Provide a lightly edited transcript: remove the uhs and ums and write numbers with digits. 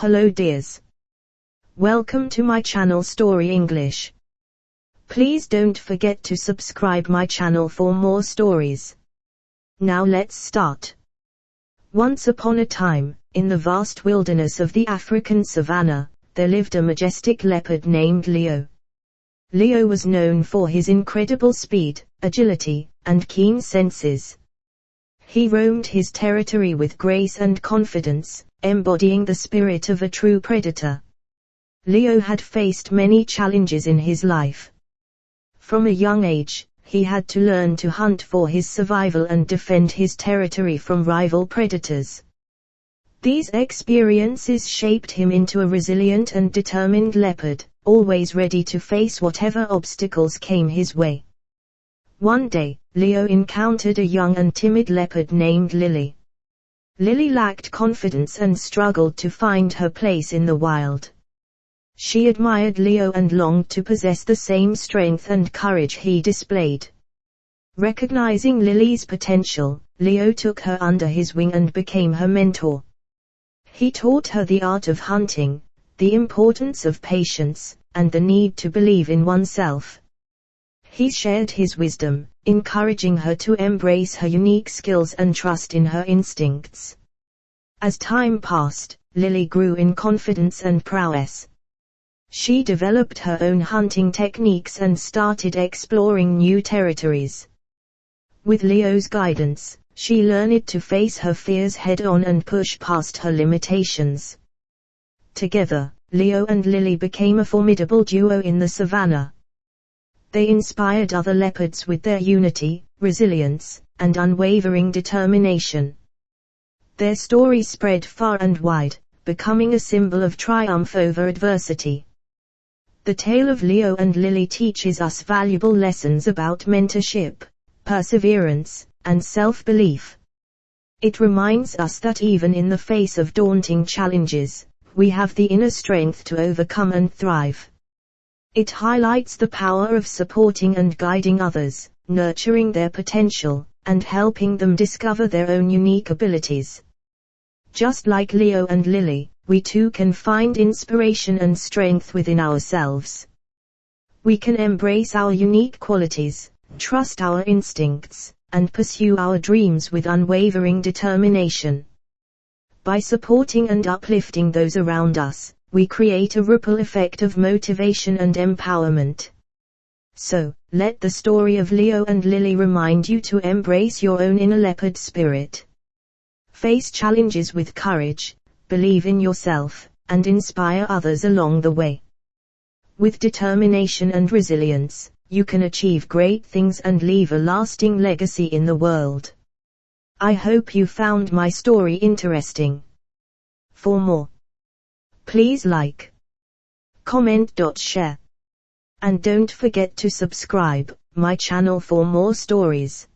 Hello dears. Welcome to my channel Story English. Please don't forget to subscribe my channel for more stories. Now let's start. Once upon a time, in the vast wilderness of the African savannah, there lived a majestic leopard named Leo. Leo was known for his incredible speed, agility, and keen senses. He roamed his territory with grace and confidence, embodying the spirit of a true predator. Leo had faced many challenges in his life. From a young age, he had to learn to hunt for his survival and defend his territory from rival predators. These experiences shaped him into a resilient and determined leopard, always ready to face whatever obstacles came his way. One day, Leo encountered a young and timid leopard named Lily. Lily lacked confidence and struggled to find her place in the wild. She admired Leo and longed to possess the same strength and courage he displayed. Recognizing Lily's potential, Leo took her under his wing and became her mentor. He taught her the art of hunting, the importance of patience, and the need to believe in oneself. He shared his wisdom, encouraging her to embrace her unique skills and trust in her instincts. As time passed, Lily grew in confidence and prowess. She developed her own hunting techniques and started exploring new territories. With Leo's guidance, she learned to face her fears head-on and push past her limitations. Together, Leo and Lily became a formidable duo in the savannah. They inspired other leopards with their unity, resilience, and unwavering determination. Their story spread far and wide, becoming a symbol of triumph over adversity. The tale of Leo and Lily teaches us valuable lessons about mentorship, perseverance, and self-belief. It reminds us that even in the face of daunting challenges, we have the inner strength to overcome and thrive. It highlights the power of supporting and guiding others, nurturing their potential, and helping them discover their own unique abilities. Just like Leo and Lily, we too can find inspiration and strength within ourselves. We can embrace our unique qualities, trust our instincts, and pursue our dreams with unwavering determination. By supporting and uplifting those around us, we create a ripple effect of motivation and empowerment. So, let the story of Leo and Lily remind you to embrace your own inner leopard spirit. Face challenges with courage, believe in yourself, and inspire others along the way. With determination and resilience, you can achieve great things and leave a lasting legacy in the world. I hope you found my story interesting. For more, please like, comment, share. And don't forget to subscribe my channel for more stories.